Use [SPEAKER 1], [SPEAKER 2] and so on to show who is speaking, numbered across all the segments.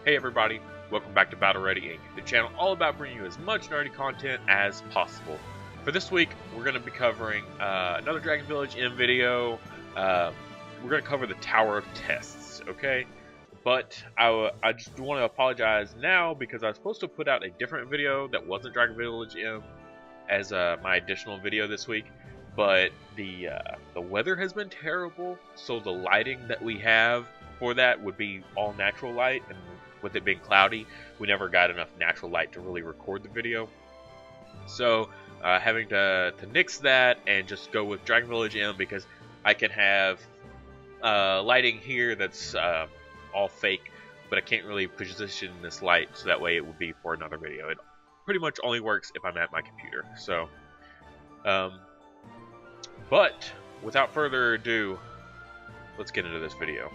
[SPEAKER 1] Hey everybody, welcome back to Battle Ready Inc., the channel all about bringing you as much nerdy content as possible. For this week, we're going to be covering another Dragon Village M video. We're going to cover the Tower of Tests, okay? But I just want to apologize now because I was supposed to put out a different video that wasn't Dragon Village M as my additional video this week. But the weather has been terrible, so the lighting that we have for that would be all natural light, and with it being cloudy, we never got enough natural light to really record the video. So having to nix that and just go with Dragon Village M because I can have lighting here that's all fake, but I can't really position this light so that way it would be for another video. It pretty much only works if I'm at my computer. So, but without further ado, let's get into this video.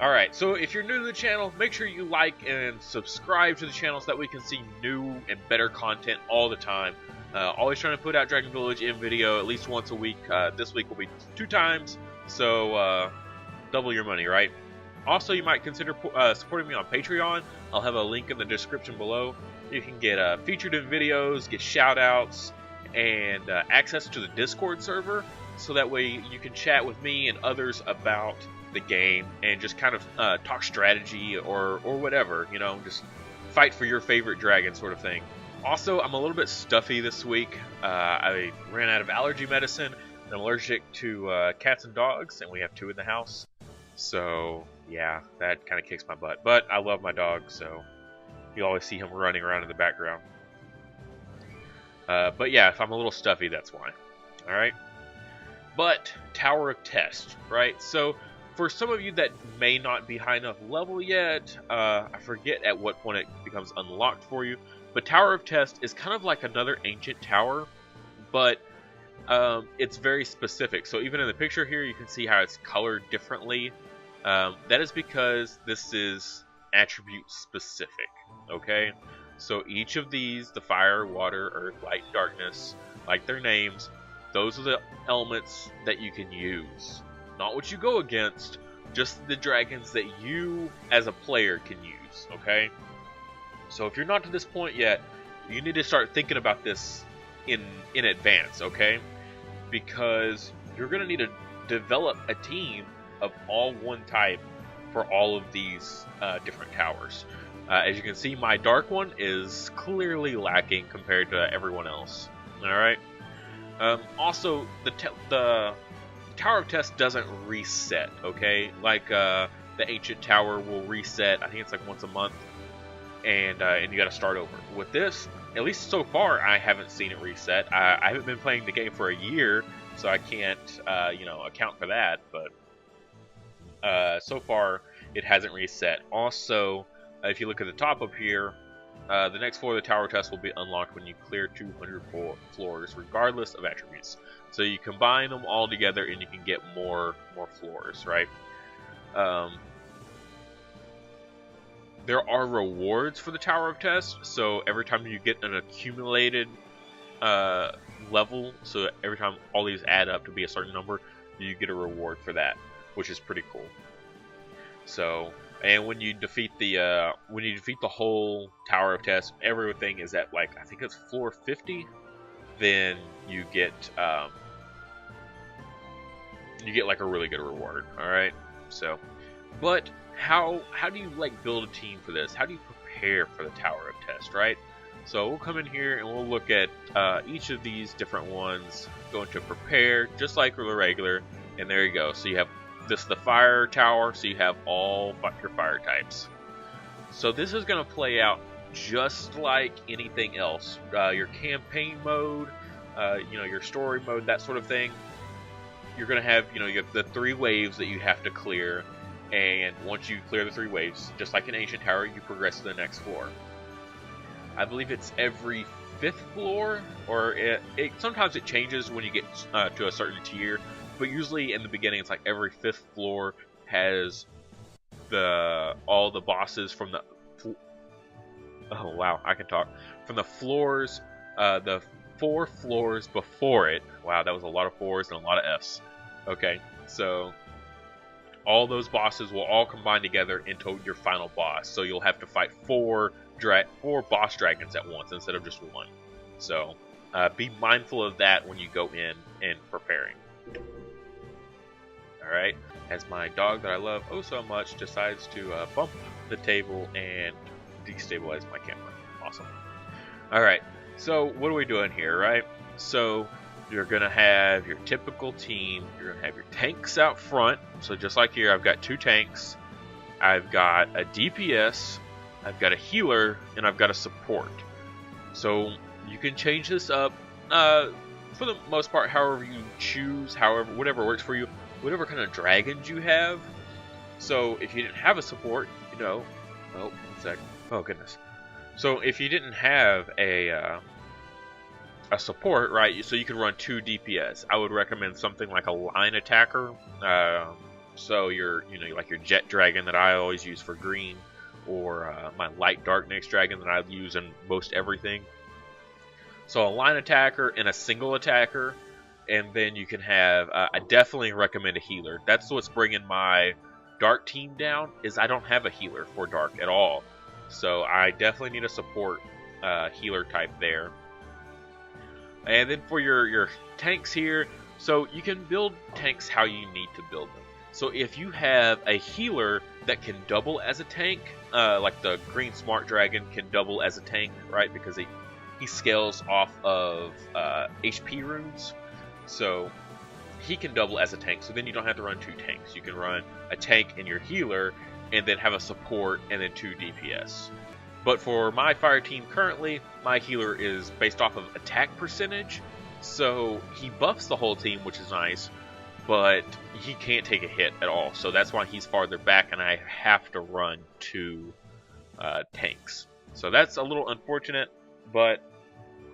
[SPEAKER 1] Alright, so if you're new to the channel, make sure you like and subscribe to the channel so that we can see new and better content all the time. Always trying to put out Dragon Village M video at least once a week. This week will be 2 times, so double your money, right? Also, you might consider supporting me on Patreon. I'll have a link in the description below. You can get featured in videos, get shout-outs, and access to the Discord server, so that way you can chat with me and others about the game and just kind of talk strategy or whatever, you know, just fight for your favorite dragon sort of thing. Also, I'm a little bit stuffy this week. I ran out of allergy medicine. I'm allergic to cats and dogs, and we have 2 in the house. So yeah, that kind of kicks my butt. But I love my dog, so you always see him running around in the background. But yeah, if I'm a little stuffy, that's why. Alright? But Tower of Test, right? So for some of you that may not be high enough level yet, I forget at what point it becomes unlocked for you, but Tower of Test is kind of like another ancient tower, but it's very specific. So even in the picture here, you can see how it's colored differently. That is because this is attribute specific, okay? So each of these, the fire, water, earth, light, darkness, like their names, those are the elements that you can use. Not what you go against, just the dragons that you as a player can use, okay? So if you're not to this point yet, you need to start thinking about this in advance, okay? Because you're going to need to develop a team of all one type for all of these different towers. As you can see, my dark one is clearly lacking compared to everyone else, alright? Also, the Tower of Test doesn't reset, okay? Like the ancient tower will reset. I think it's like once a month, and you got to start over. With this, at least so far, I haven't seen it reset. I haven't been playing the game for a year, so I can't you know, account for that. But so far, it hasn't reset. Also, if you look at the top up here, the next floor of the Tower Test will be unlocked when you clear 200 floors, regardless of attributes. So you combine them all together, and you can get more floors, right? There are rewards for the Tower of Test. So every time you get an accumulated level, so every time all these add up to be a certain number, you get a reward for that, which is pretty cool. So. And when you defeat the whole Tower of Test, everything is at, like, I think it's floor 50. Then you get like a really good reward. All right. So, but how do you like build a team for this? How do you prepare for the Tower of Test? Right. So we'll come in here and we'll look at each of these different ones. Go into prepare, just like the regular, and there you go. So you have. This is the fire tower, so you have all your fire types. So this is going to play out just like anything else. Your campaign mode, you know, your story mode, that sort of thing. You're going to have, you know, you have the 3 waves that you have to clear, and once you clear the 3 waves, just like an ancient tower, you progress to the next floor. I believe it's every 5th floor, or sometimes it changes when you get to a certain tier. But usually in the beginning, it's like every 5th floor has all the bosses from the Oh wow, I can talk. From the floors, the 4 floors before it. Wow, that was a lot of 4s and a lot of Fs. Okay, so all those bosses will all combine together into your final boss. So you'll have to fight 4 boss dragons at once instead of just 1. So be mindful of that when you go in and preparing. Alright, as my dog that I love oh so much decides to bump the table and destabilize my camera. Awesome. Alright, so what are we doing here, right? So you're going to have your typical team. You're going to have your tanks out front. So just like here, I've got 2 tanks. I've got a DPS. I've got a healer. And I've got a support. So you can change this up for the most part however you choose, whatever works for you, whatever kind of dragons you have. So if you didn't have a support, oh, 1 sec. Oh, goodness. So if you didn't have a support, right? So you could run 2 DPS. I would recommend something like a line attacker. So like your jet dragon that I always use for green, or my light darkness dragon that I use in most everything. So a line attacker and a single attacker, and then you can have. I definitely recommend a healer. That's what's bringing my dark team down. Is I don't have a healer for dark at all. So I definitely need a support healer type there. And then for your tanks here, so you can build tanks how you need to build them. So if you have a healer that can double as a tank, like the green smart dragon can double as a tank, right? Because he scales off of HP runes. So he can double as a tank. So then you don't have to run 2 tanks. You can run a tank and your healer, and then have a support, and then 2 DPS. But for my fire team currently, my healer is based off of attack percentage, so he buffs the whole team, which is nice, but he can't take a hit at all. So that's why he's farther back, and I have to run 2 tanks. So that's a little unfortunate, but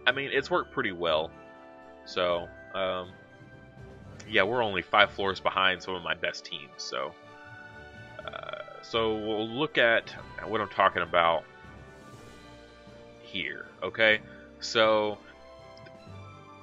[SPEAKER 1] I mean, it's worked pretty well. So yeah, we're only 5 floors behind some of my best teams. So we'll look at what I'm talking about here. Okay, so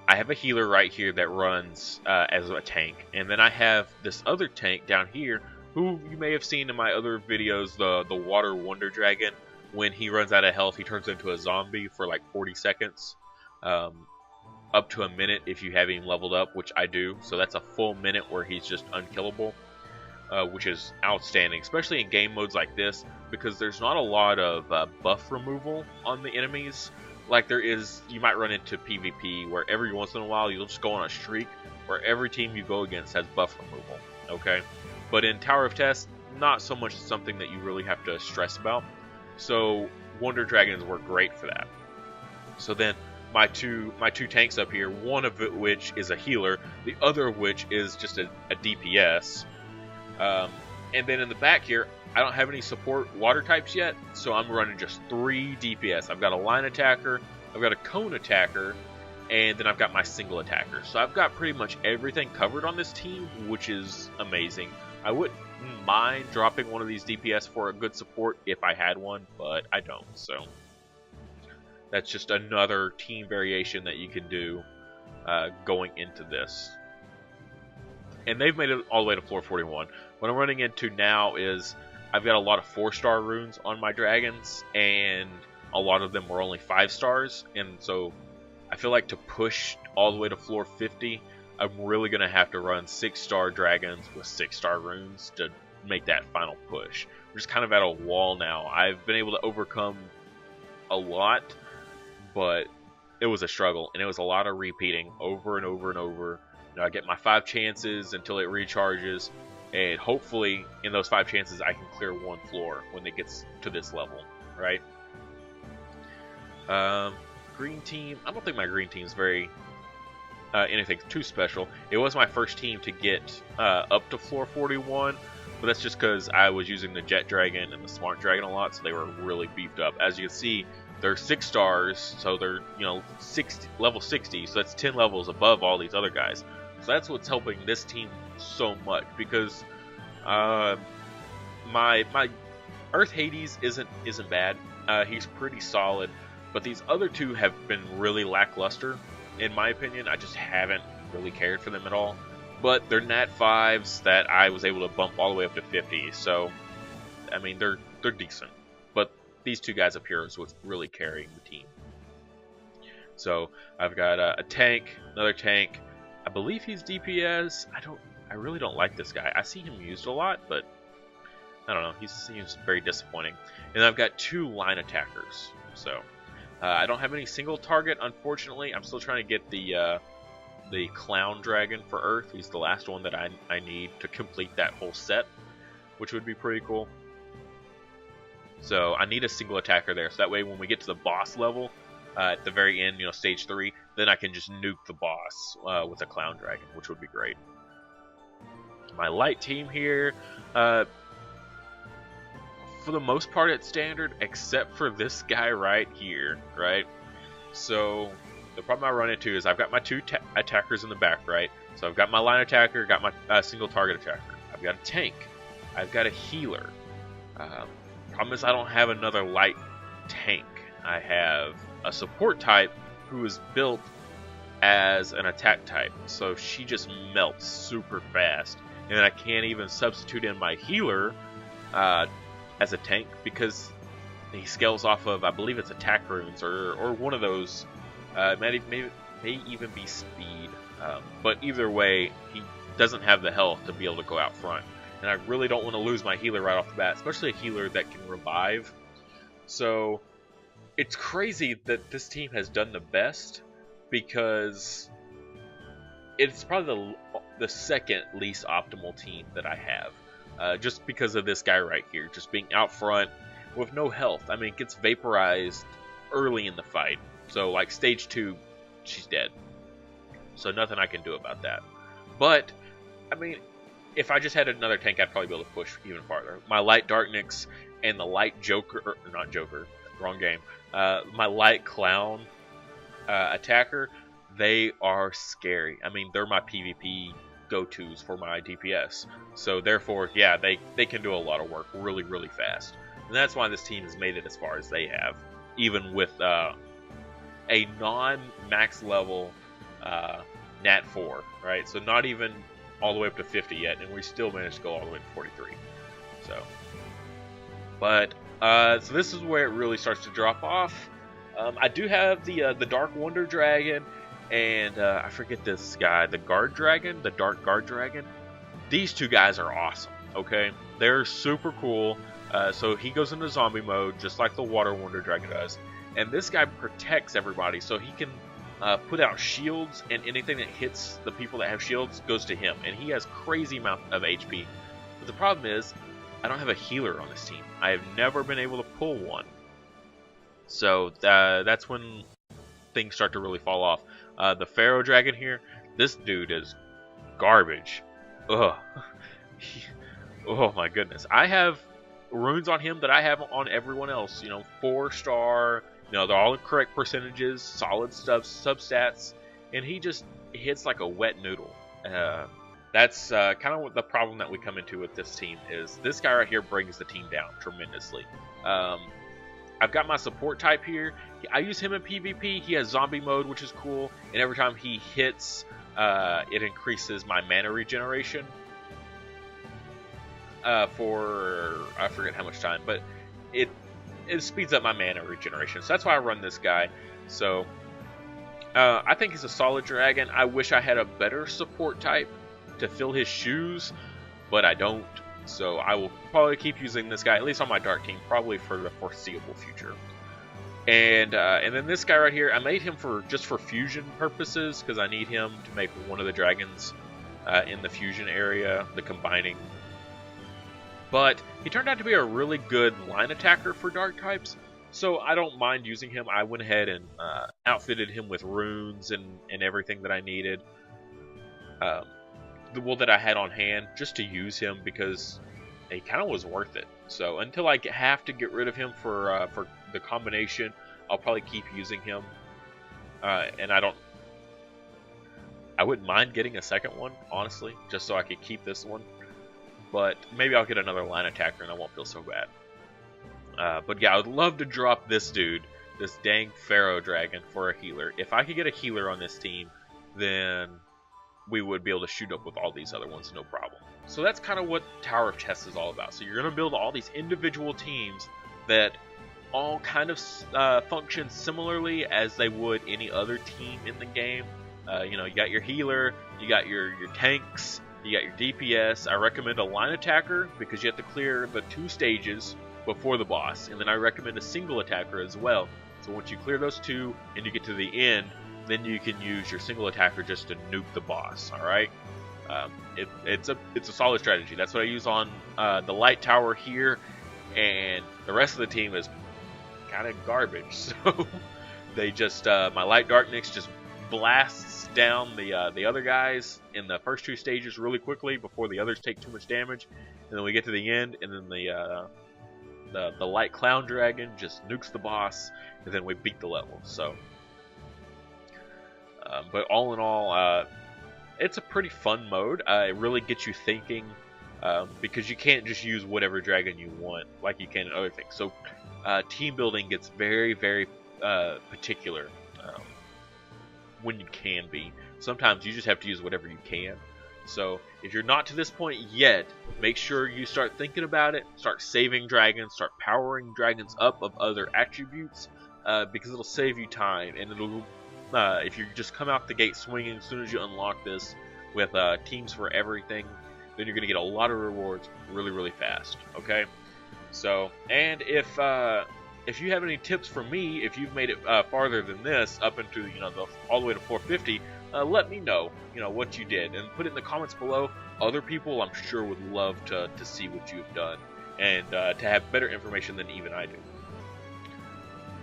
[SPEAKER 1] I have a healer right here that runs as a tank, and then I have this other tank down here who you may have seen in my other videos, the Water Wonder Dragon. When he runs out of health, he turns into a zombie for like 40 seconds, up to a minute if you have him leveled up, which I do. So that's a full minute where he's just unkillable, which is outstanding, especially in game modes like this, because there's not a lot of buff removal on the enemies like there is. You might run into PvP where every once in a while you'll just go on a streak where every team you go against has buff removal, okay? But in Tower of Test, not so much something that you really have to stress about. So Wonder Dragons work great for that. So then my two tanks up here, one of which is a healer, the other of which is just a DPS. And then in the back here, I don't have any support water types yet, so I'm running just 3 DPS. I've got a line attacker, I've got a cone attacker, and then I've got my single attacker. So I've got pretty much everything covered on this team, which is amazing. I wouldn't mind dropping one of these DPS for a good support if I had one, but I don't. So that's just another team variation that you can do going into this. And they've made it all the way to floor 41. What I'm running into now is I've got a lot of 4-star runes on my dragons, and a lot of them were only 5 stars. And so I feel like to push all the way to floor 50, I'm really going to have to run 6-star dragons with 6-star runes to make that final push. We're just kind of at a wall now. I've been able to overcome a lot, but it was a struggle, and it was a lot of repeating over and over and over. I get my 5 chances until it recharges, and hopefully in those 5 chances I can clear 1 floor when it gets to this level, right? Green team, I don't think my green team is very anything too special. It was my first team to get up to floor 41, but that's just because I was using the Jet Dragon and the Smart Dragon a lot, so they were really beefed up. As you can see, they're 6 stars, so they're level 60, so that's 10 levels above all these other guys. So that's what's helping this team so much, because my Earth Hades isn't bad. He's pretty solid, but these other 2 have been really lackluster. in my opinion, I just haven't really cared for them at all. But they're Nat 5s that I was able to bump all the way up to 50. So, I mean, they're decent. But these two guys up here is what's really carrying the team. So I've got a tank, another tank. I believe he's DPS. I really don't like this guy. I see him used a lot, but I don't know. He seems very disappointing. And I've got 2 line attackers. So I don't have any single target, unfortunately. I'm still trying to get the Clown Dragon for Earth. He's the last one that I need to complete that whole set, which would be pretty cool. So I need a single attacker there. So that way when we get to the boss level, at the very end, you know, stage 3, then I can just nuke the boss with a Clown Dragon, which would be great. My light team here, for the most part it's standard, except for this guy right here, right? So the problem I run into is I've got my 2 attackers in the back, right? So I've got my line attacker, got my single target attacker. I've got a tank. I've got a healer. Problem is I don't have another light tank. I have a support type who is built as an attack type, so she just melts super fast, and I can't even substitute in my healer as a tank because he scales off of, I believe it's attack runes or one of those. May even be speed, but either way, he doesn't have the health to be able to go out front, and I really don't want to lose my healer right off the bat, especially a healer that can revive. So it's crazy that this team has done the best because it's probably the second least optimal team that I have, just because of this guy right here, just being out front with no health. I mean, it gets vaporized early in the fight, so like stage 2, she's dead. So nothing I can do about that. But, I mean, if I just had another tank, I'd probably be able to push even farther. My light Darknix and the light Joker, or not Joker, wrong game. My light Clown attacker, they are scary. I mean, they're my PvP go-tos for my DPS. So therefore, yeah, they can do a lot of work really, really fast. And that's why this team has made it as far as they have, even with a non-max level Nat 4, right? So not even all the way up to 50 yet, and we still managed to go all the way to 43. So, but so this is where it really starts to drop off. I do have the Dark Wonder Dragon, and I forget this guy, the Guard Dragon, the Dark Guard Dragon. These 2 guys are awesome. Okay, they're super cool. So he goes into zombie mode, just like the Water Wonder Dragon does. And this guy protects everybody, so he can put out shields, and anything that hits the people that have shields goes to him. And he has crazy amount of HP. But the problem is, I don't have a healer on this team. I have never been able to pull one. So that's when things start to really fall off. The Pharaoh Dragon here, this dude is garbage. Ugh. Oh my goodness. I have runes on him that I have on everyone else. You know, 4-star. You know, they're all the correct percentages, solid stuff, substats, and he just hits like a wet noodle. That's kind of what the problem that we come into with this team is. This guy right here brings the team down tremendously. I've got my support type here. I use him in PvP. He has zombie mode, which is cool, and every time he hits, it increases my mana regeneration for, I forget how much time, but it speeds up my mana regeneration. So that's why I run this guy. So I think he's a solid dragon. I wish I had a better support type to fill his shoes, but I don't. So I will probably keep using this guy, at least on my dark team, probably for the foreseeable future. And then this guy right here, I made him just for fusion purposes, because I need him to make one of the dragons in the fusion area, the combining. But he turned out to be a really good line attacker for dark types, so I don't mind using him. I went ahead and outfitted him with runes and everything that I needed. The wool that I had on hand just to use him because he kind of was worth it. So until I have to get rid of him for the combination, I'll probably keep using him. And I wouldn't mind getting a second one, honestly, just so I could keep this one. But maybe I'll get another line attacker and I won't feel so bad. But yeah, I would love to drop this dude this dang Pharaoh Dragon for a healer. If I could get a healer on this team, then we would be able to shoot up with all these other ones, no problem. So that's kind of what Tower of Tests is all about. So you're going to build all these individual teams that all kind of function similarly as they would any other team in the game. You know, you got your healer, you got your tanks, you got your DPS. I recommend a line attacker because you have to clear the 2 stages before the boss, and then I recommend a single attacker as well. So once you clear those 2 and you get to the end, then you can use your single attacker just to nuke the boss. All right, it's a solid strategy. That's what I use on the light tower here, and the rest of the team is kind of garbage. So they just my light darkness just blasts down the other guys in the first 2 stages really quickly before the others take too much damage, and then we get to the end, and then the light clown dragon just nukes the boss, and then we beat the level. So but all in all, it's a pretty fun mode. It really gets you thinking, because you can't just use whatever dragon you want like you can in other things. So team building gets very, very particular when you can be. Sometimes you just have to use whatever you can. So if you're not to this point yet, make sure you start thinking about it, start saving dragons, start powering dragons up of other attributes, because it'll save you time, and it'll if you just come out the gate swinging as soon as you unlock this with teams for everything, then you're going to get a lot of rewards really, really fast. Okay, so, and if you have any tips for me, if you've made it farther than this, up into, you know, all the way to 450, let me know, you know, what you did, and put it in the comments below. Other people, I'm sure, would love to see what you've done, and to have better information than even I do.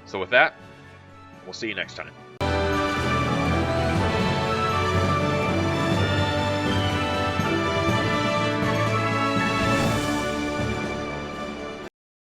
[SPEAKER 1] So with that, we'll see you next time.